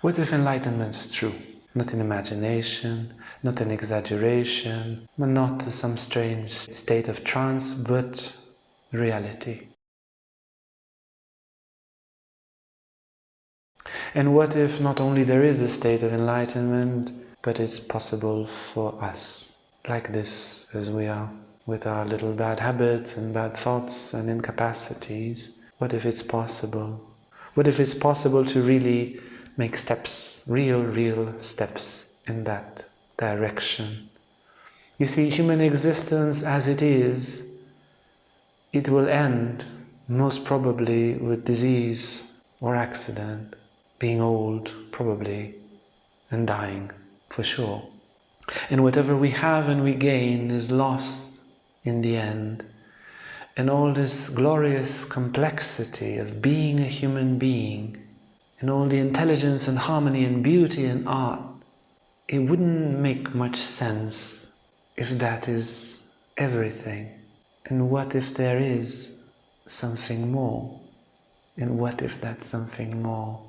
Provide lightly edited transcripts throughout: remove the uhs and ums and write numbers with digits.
What if enlightenment is true? Not in imagination, not in exaggeration, but not some strange state of trance, but reality. And what if not only there is a state of enlightenment, but it's possible for us, like this as we are, with our little bad habits and bad thoughts and incapacities? What if it's possible? What if it's possible to really make steps, real steps in that direction? You see, human existence as it is, it will end most probably with disease or accident, being old probably, and dying for sure. And whatever we have and we gain is lost in the end. And all this glorious complexity of being a human being, and all the intelligence and harmony and beauty and art, it wouldn't make much sense if that is everything. And what if there is something more? And what if that something more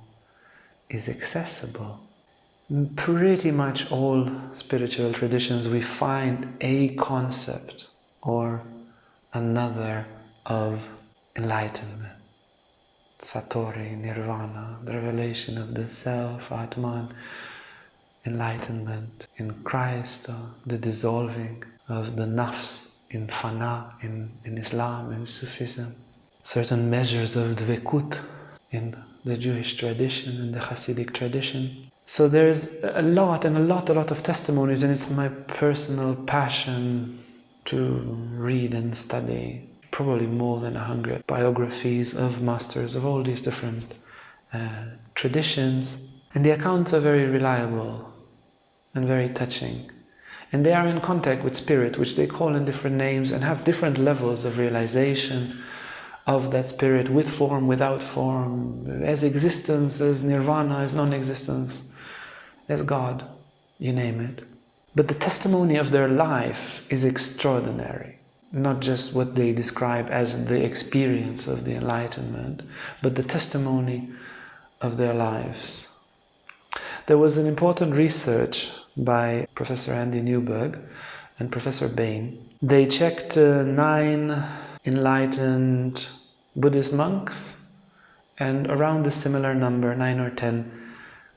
is accessible? In pretty much all spiritual traditions we find a concept or another of enlightenment. Satori, Nirvana, the revelation of the Self, Atman, enlightenment in Christ, the dissolving of the nafs in Fana, in Islam, in Sufism. Certain measures of dvekut in the Jewish tradition and the Hasidic tradition. So there's a lot of testimonies, and it's my personal passion to read and study probably more than 100 biographies of masters of all these different traditions. And the accounts are very reliable and very touching. And they are in contact with spirit, which they call in different names, and have different levels of realization of that spirit, with form, without form, as existence, as nirvana, as non-existence, as God, you name it. But the testimony of their life is extraordinary. Not just what they describe as the experience of the enlightenment, but the testimony of their lives. There was an important research by Professor Andy Newberg and Professor Bain. They checked 9 enlightened Buddhist monks and around a similar number, 9 or 10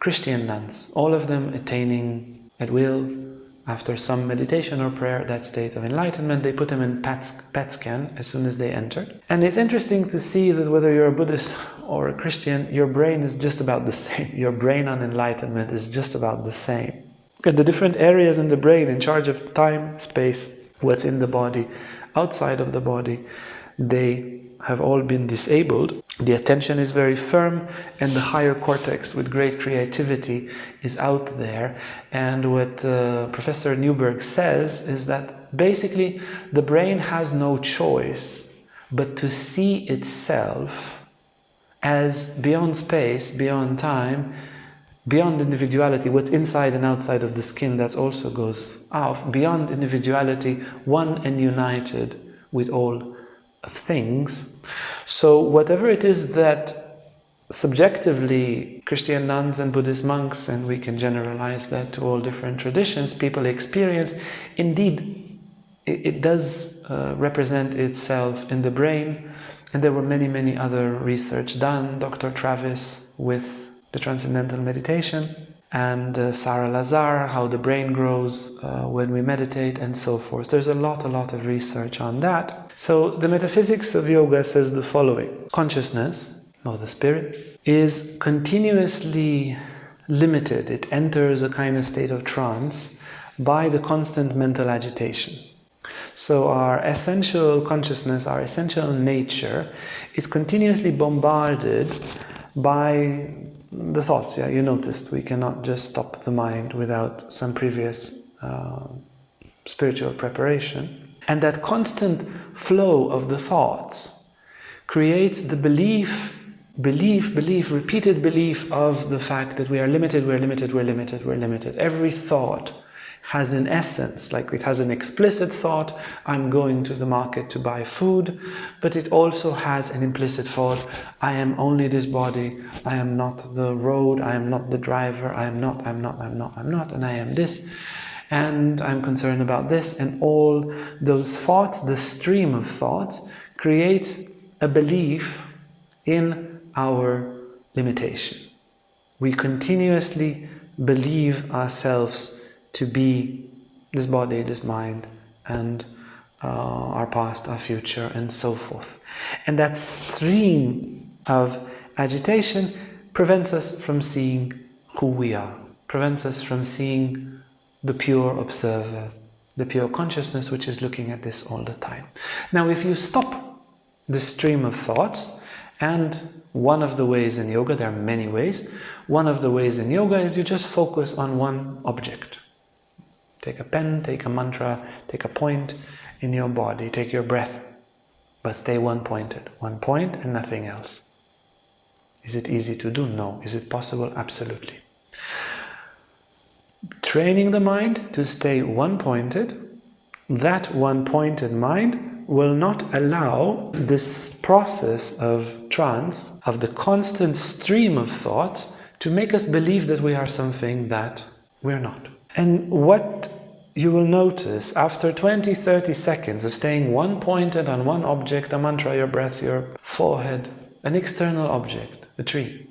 Christian nuns, all of them attaining at will, after some meditation or prayer, that state of enlightenment. They put them in PET scan as soon as they entered. And it's interesting to see that whether you're a Buddhist or a Christian, your brain is just about the same. Your brain on enlightenment is just about the same. And the different areas in the brain in charge of time, space, what's in the body, outside of the body, they have all been disabled. The attention is very firm, and the higher cortex with great creativity is out there. And what Professor Newberg says is that basically the brain has no choice but to see itself as beyond space, beyond time, beyond individuality, what's inside and outside of the skin that also goes out, beyond individuality, one and united with all things. So whatever it is that subjectively Christian nuns and Buddhist monks, and we can generalize that to all different traditions, people experience, indeed it does represent itself in the brain. And there were many other research done. Dr. Travis with the Transcendental Meditation, and Sarah Lazar, how the brain grows when we meditate, and so forth. There's a lot of research on that. So the metaphysics of yoga says the following: consciousness, or the spirit, is continuously limited. It enters a kind of state of trance by the constant mental agitation. So our essential consciousness, our essential nature, is continuously bombarded by the thoughts. Yeah, you noticed we cannot just stop the mind without some previous spiritual preparation. And that constant flow of the thoughts creates the belief, repeated belief of the fact that we are limited, we're limited. Every thought has an essence, like it has an explicit thought, I'm going to the market to buy food, but it also has an implicit thought, I am only this body, I am not the road, I am not the driver, I am not, and I am this, and I'm concerned about this, and all those thoughts, the stream of thoughts, creates a belief in our limitation. We continuously believe ourselves to be this body, this mind, and our past, our future, and so forth. And that stream of agitation prevents us from seeing who we are, prevents us from seeing the pure observer, the pure consciousness which is looking at this all the time. Now, if you stop the stream of thoughts, and one of the ways in yoga, there are many ways, one of the ways in yoga is you just focus on one object. Take a pen, take a mantra, take a point in your body, take your breath, but stay one-pointed. One point and nothing else. Is it easy to do? No. Is it possible? Absolutely. Training the mind to stay one-pointed, that one-pointed mind will not allow this process of trance, of the constant stream of thoughts, to make us believe that we are something that we're not. And what you will notice after 20-30 seconds of staying one-pointed on one object, a mantra, your breath, your forehead, an external object, a tree,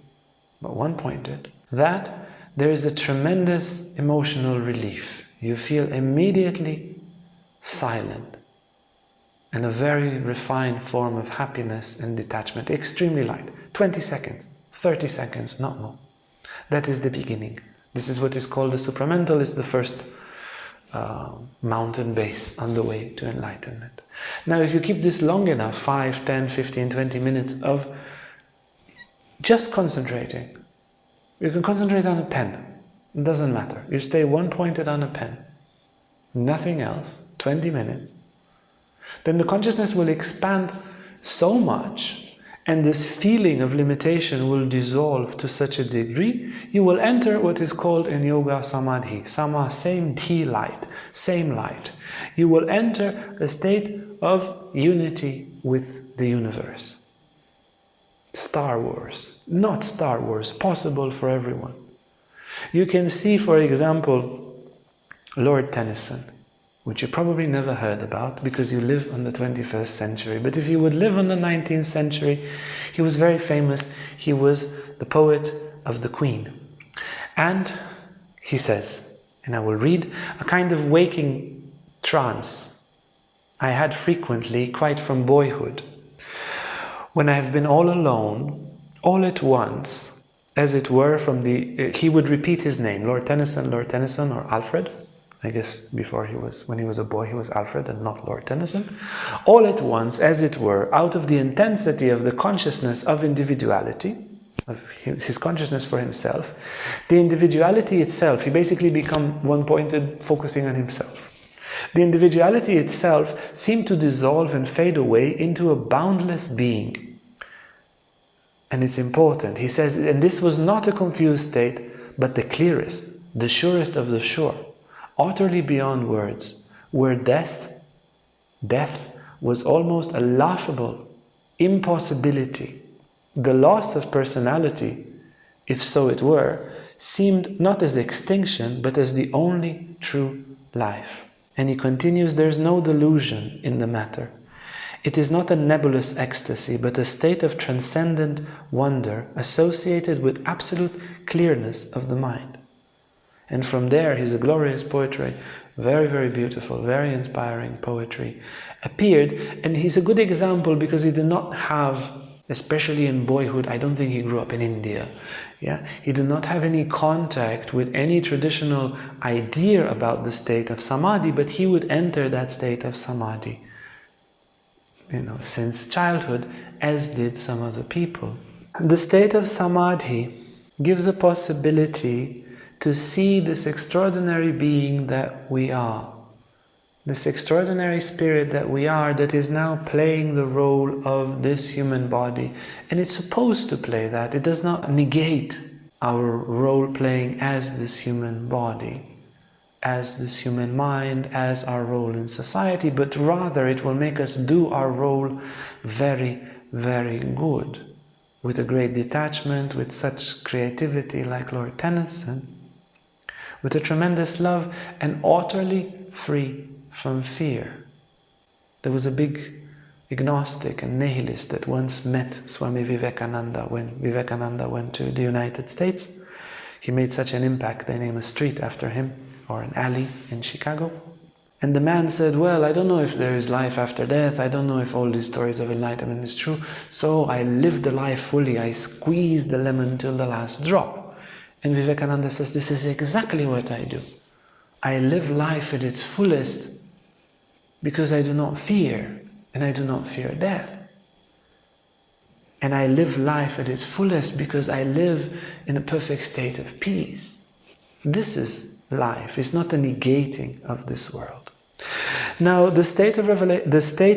but one-pointed, that there is a tremendous emotional relief. You feel immediately silent and a very refined form of happiness and detachment, extremely light. 20 seconds, 30 seconds, not more. That is the beginning. This is what is called the supramental, is the first mountain base on the way to enlightenment. Now, if you keep this long enough, 5, 10, 15, 20 minutes of just concentrating, you can concentrate on a pen. It doesn't matter. You stay one-pointed on a pen. Nothing else. 20 minutes. Then the consciousness will expand so much, and this feeling of limitation will dissolve to such a degree, you will enter what is called in yoga Samadhi. Sama, same T light, same light. You will enter a state of unity with the universe. Star Wars, not Star Wars, possible for everyone. You can see, for example, Lord Tennyson, which you probably never heard about because you live in the 21st century. But if you would live in the 19th century, he was very famous. He was the poet of the Queen. And he says, and I will read, a kind of waking trance I had frequently, quite from boyhood, when I have been all alone, all at once, as it were, from the... he would repeat his name, Lord Tennyson, or Alfred. I guess before when he was a boy, he was Alfred and not Lord Tennyson. All at once, as it were, out of the intensity of the consciousness of individuality, of his consciousness for himself, the individuality itself, he basically became one-pointed, focusing on himself. The individuality itself seemed to dissolve and fade away into a boundless being. And it's important, he says, and this was not a confused state, but the clearest, the surest of the sure, utterly beyond words, where death was almost a laughable impossibility. The loss of personality, if so it were, seemed not as extinction, but as the only true life. And he continues, there is no delusion in the matter. It is not a nebulous ecstasy, but a state of transcendent wonder associated with absolute clearness of the mind. And from there, his glorious poetry, very, very beautiful, very inspiring poetry, appeared. And he's a good example because he did not have, especially in boyhood, I don't think he grew up in India. Yeah, he did not have any contact with any traditional idea about the state of Samadhi, but he would enter that state of Samadhi, since childhood, as did some other people. The state of Samadhi gives a possibility to see this extraordinary being that we are, this extraordinary spirit that we are, that is now playing the role of this human body. And it's supposed to play that. It does not negate our role playing as this human body. as this human mind, as our role in society, but rather it will make us do our role very, very good, with a great detachment, with such creativity like Lord Tennyson, with a tremendous love and utterly free from fear. There was a big agnostic and nihilist that once met Swami Vivekananda when Vivekananda went to the United States. He made such an impact, they named a street after him, or an alley in Chicago. And the man said, well, I don't know if there is life after death, I don't know if all these stories of enlightenment is true, so I lived the life fully, I squeezed the lemon till the last drop. And Vivekananda says, this is exactly what I do. I live life at its fullest because I do not fear, and I do not fear death. And I live life at its fullest because I live in a perfect state of peace. This is life, it's not a negating of this world. Now, the state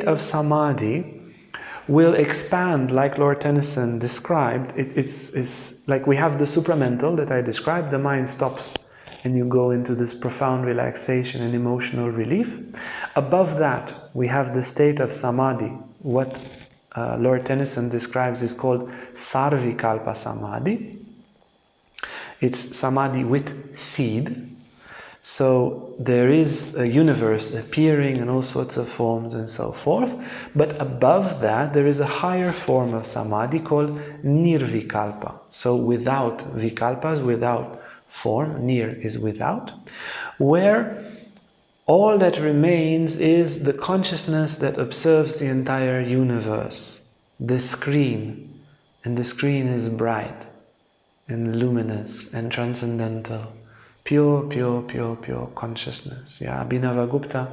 of Samadhi will expand, like Lord Tennyson described. It's like we have the supramental that I described, the mind stops and you go into this profound relaxation and emotional relief. Above that, we have the state of Samadhi. What Lord Tennyson describes is called Sarvikalpa Samadhi. It's Samadhi with seed. So there is a universe appearing in all sorts of forms and so forth. But above that, there is a higher form of Samadhi called Nirvikalpa. So without vikalpas, without form, nir is without, where all that remains is the consciousness that observes the entire universe, the screen. And the screen is bright and luminous and transcendental. Pure, pure, pure, pure consciousness. Yeah, Abhinavagupta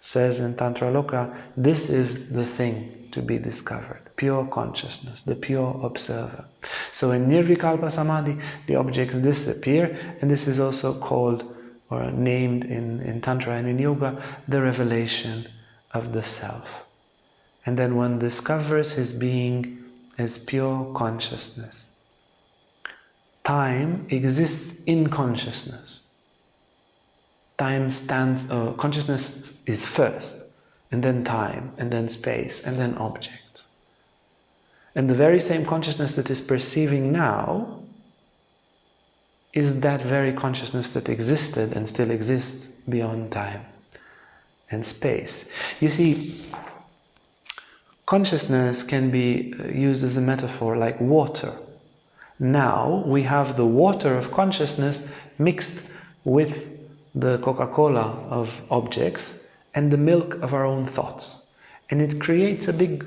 says in Tantra Loka, this is the thing to be discovered. Pure consciousness, the pure observer. So in Nirvikalpa Samadhi, the objects disappear, and this is also called or named in Tantra and in Yoga, the revelation of the self. And then one discovers his being as pure consciousness. Time exists in consciousness. Time stands, consciousness is first, and then time, and then space, and then objects. And the very same consciousness that is perceiving now is that very consciousness that existed and still exists beyond time and space. You see, consciousness can be used as a metaphor like water. Now we have the water of consciousness mixed with the Coca-Cola of objects and the milk of our own thoughts. And it creates a big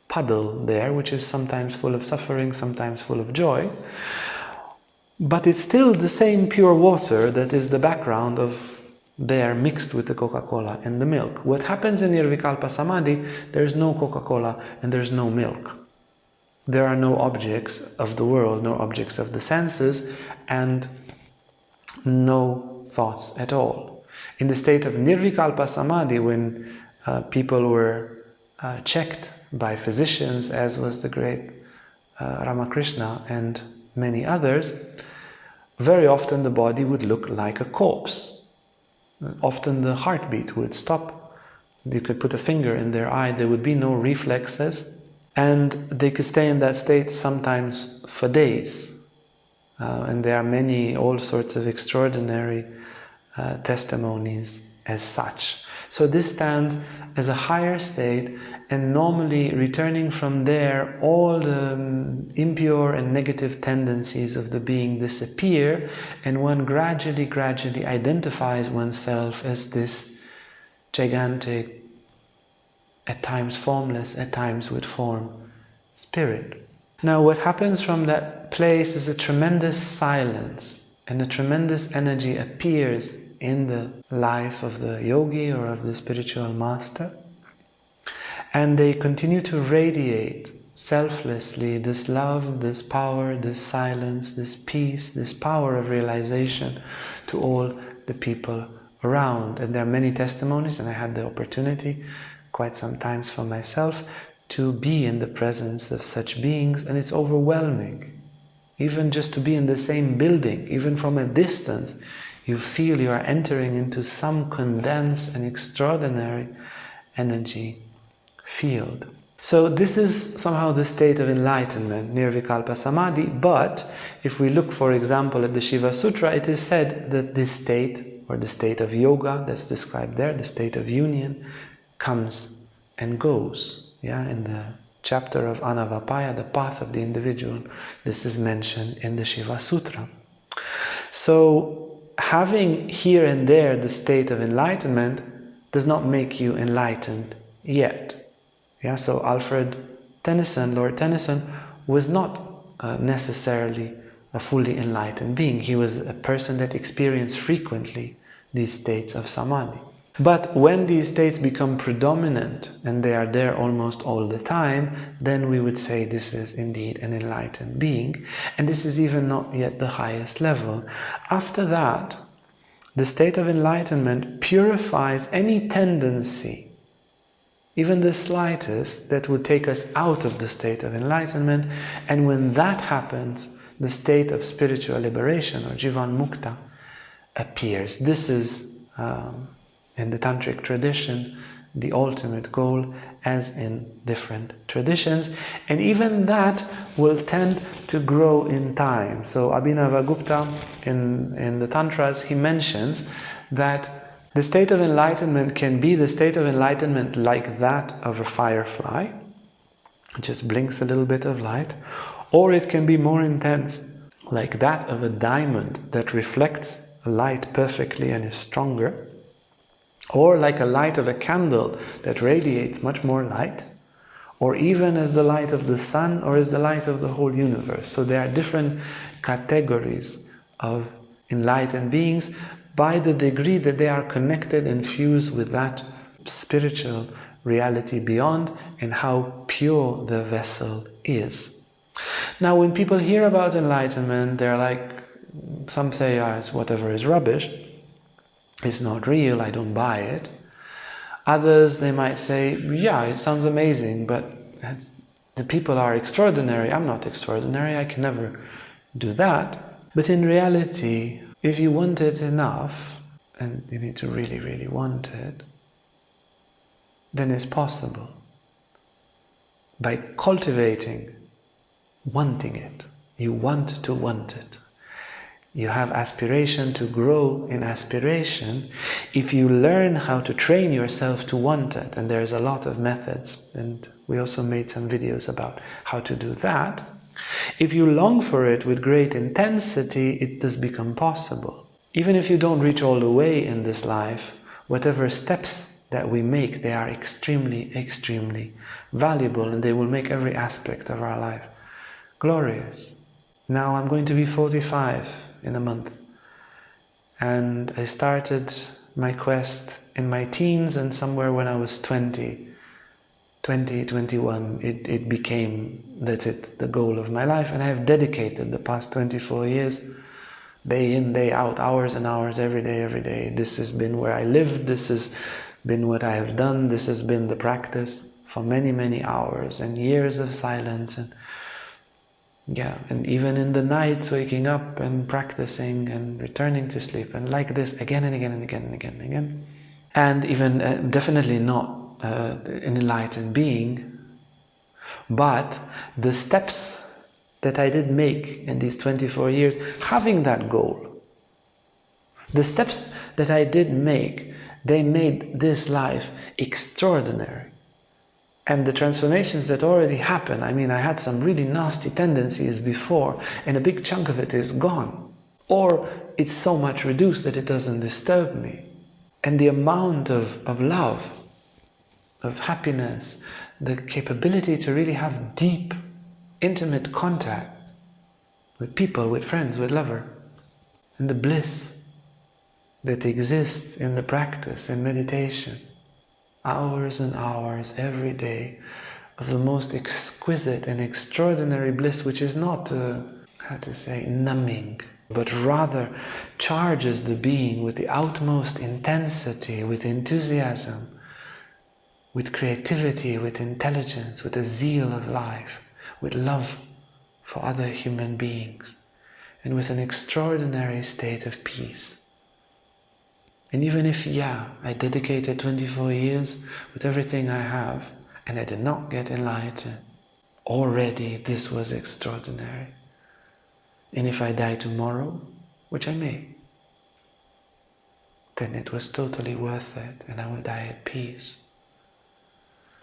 puddle there, which is sometimes full of suffering, sometimes full of joy. But it's still the same pure water that is the background of there mixed with the Coca-Cola and the milk. What happens in Nirvikalpa Samadhi, there's no Coca-Cola and there's no milk. There are no objects of the world, no objects of the senses, and no thoughts at all. In the state of Nirvikalpa Samadhi, when people were checked by physicians, as was the great Ramakrishna and many others, very often the body would look like a corpse. Often the heartbeat would stop. You could put a finger in their eye, there would be no reflexes. And they could stay in that state sometimes for days. And there are many, all sorts of extraordinary testimonies as such. So this stands as a higher state, and normally returning from there, all the impure and negative tendencies of the being disappear, and one gradually identifies oneself as this gigantic, at times formless, at times with form, spirit. Now what happens from that place is a tremendous silence, and a tremendous energy appears in the life of the yogi or of the spiritual master. And they continue to radiate selflessly this love, this power, this silence, this peace, this power of realization to all the people around. And there are many testimonies, and I had the opportunity quite sometimes for myself to be in the presence of such beings, and it's overwhelming. Even just to be in the same building, even from a distance, You feel you are entering into some condensed and extraordinary energy field. So this is somehow the state of enlightenment, Nirvikalpa Samadhi, but if we look, for example, at the Shiva Sutra, it is said that this state, or the state of yoga that's described there, the state of union, comes and goes. Yeah, in the chapter of Anavapaya, the path of the individual, this is mentioned in the Shiva Sutra. So having here and there the state of enlightenment does not make you enlightened yet. Yeah, so Alfred Tennyson, Lord Tennyson, was not necessarily a fully enlightened being. He was a person that experienced frequently these states of samadhi. But when these states become predominant and they are there almost all the time, then we would say this is indeed an enlightened being. And this is even not yet the highest level. After that, the state of enlightenment purifies any tendency, even the slightest, that would take us out of the state of enlightenment. And when that happens, the state of spiritual liberation, or Jivan Mukta, appears. This is, in the Tantric tradition, the ultimate goal, as in different traditions. And even that will tend to grow in time. So Abhinavagupta, in the Tantras, he mentions that the state of enlightenment can be the state of enlightenment like that of a firefly, it just blinks a little bit of light, or it can be more intense, like that of a diamond that reflects light perfectly and is stronger, or like a light of a candle that radiates much more light, or even as the light of the sun, or as the light of the whole universe. So there are different categories of enlightened beings, by the degree that they are connected and fused with that spiritual reality beyond, and how pure the vessel is. Now, when people hear about enlightenment, they're like, some say, it's whatever is rubbish, it's not real, I don't buy it. Others, they might say, yeah, it sounds amazing, but the people are extraordinary, I'm not extraordinary, I can never do that. But in reality, if you want it enough, and you need to really, really want it, then it's possible. By cultivating wanting it. You want to want it. You have aspiration to grow in aspiration. If you learn how to train yourself to want it, and there's a lot of methods, and we also made some videos about how to do that. If you long for it with great intensity, it does become possible. Even if you don't reach all the way in this life, whatever steps that we make, they are extremely, extremely valuable, and they will make every aspect of our life glorious. Now I'm going to be 45 in a month, and I started my quest in my teens, and somewhere when I was 21, it became, that's it, the goal of my life. And I have dedicated the past 24 years, day in, day out, hours and hours, every day. This has been where I lived, this has been what I have done, this has been the practice for many, many hours and years of silence. And yeah, and even in the nights, waking up and practicing and returning to sleep, and like this again and again and again and again and again. And even definitely not an enlightened being, but the steps that I did make in these 24 years, having that goal, the steps that I did make, they made this life extraordinary. And the transformations that already happened, I mean, I had some really nasty tendencies before, and a big chunk of it is gone. Or it's so much reduced that it doesn't disturb me. And the amount of love, of happiness, the capability to really have deep, intimate contact with people, with friends, with lover, and the bliss that exists in the practice, in meditation. Hours and hours every day of the most exquisite and extraordinary bliss, which is not, numbing, but rather charges the being with the utmost intensity, with enthusiasm, with creativity, with intelligence, with a zeal of life, with love for other human beings, and with an extraordinary state of peace. And even if, I dedicated 24 years with everything I have, and I did not get enlightened, already this was extraordinary. And if I die tomorrow, which I may, then it was totally worth it, and I will die at peace.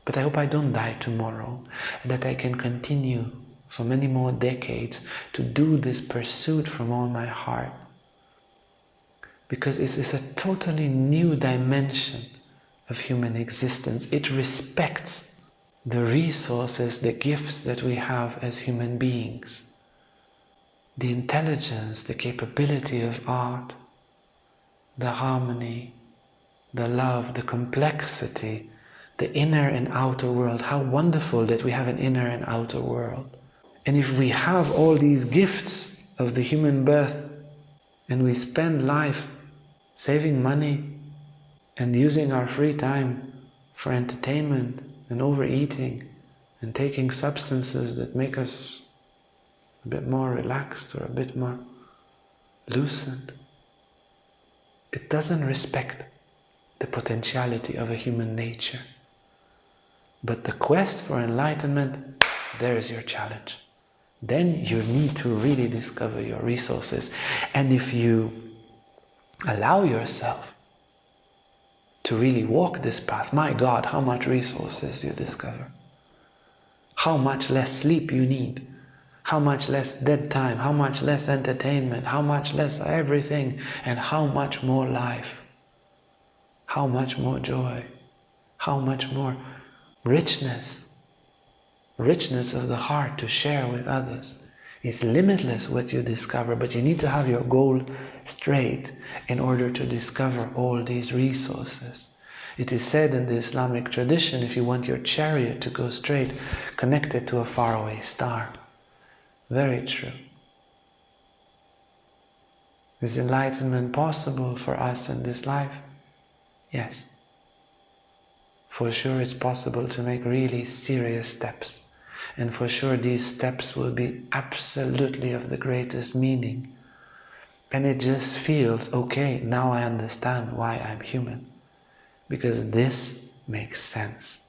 But I hope I don't die tomorrow, and that I can continue for many more decades to do this pursuit from all my heart. Because it's a totally new dimension of human existence. It respects the resources, the gifts that we have as human beings. The intelligence, the capability of art, the harmony, the love, the complexity, the inner and outer world. How wonderful that we have an inner and outer world. And if we have all these gifts of the human birth, and we spend life saving money and using our free time for entertainment and overeating and taking substances that make us a bit more relaxed or a bit more lucid, it doesn't respect the potentiality of a human nature. But the quest for enlightenment, there is your challenge. Then you need to really discover your resources. And if you allow yourself to really walk this path, my God, how much resources you discover. How much less sleep you need. How much less dead time, how much less entertainment, how much less everything, and how much more life. How much more joy. How much more richness. Richness of the heart to share with others. It's limitless what you discover, but you need to have your goal straight in order to discover all these resources. It is said in the Islamic tradition, if you want your chariot to go straight, connect it to a faraway star. Very true. Is enlightenment possible for us in this life? Yes. For sure it's possible to make really serious steps. And for sure these steps will be absolutely of the greatest meaning. And it just feels, okay, now I understand why I'm human. Because this makes sense.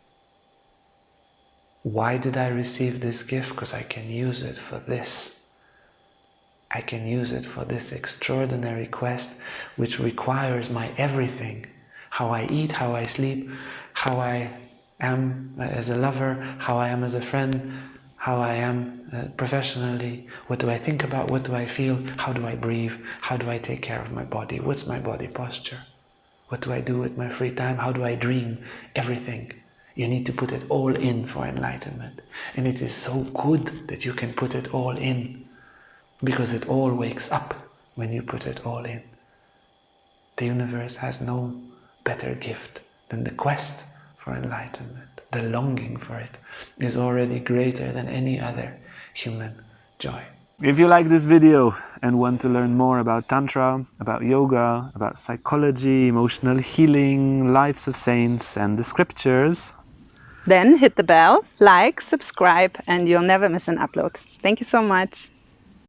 Why did I receive this gift? Because I can use it for this. I can use it for this extraordinary quest which requires my everything. How I eat, how I sleep, how I am as a lover, how I am as a friend, how I am professionally, what do I think about, what do I feel, how do I breathe, how do I take care of my body, what's my body posture, what do I do with my free time, how do I dream, everything. You need to put it all in for enlightenment. And it is so good that you can put it all in, because it all wakes up when you put it all in. The universe has no better gift than the quest for enlightenment. The longing for it is already greater than any other human joy. If you like this video and want to learn more about Tantra, about yoga, about psychology, emotional healing, lives of saints and the scriptures, then hit the bell, like, subscribe, and you'll never miss an upload. Thank you so much.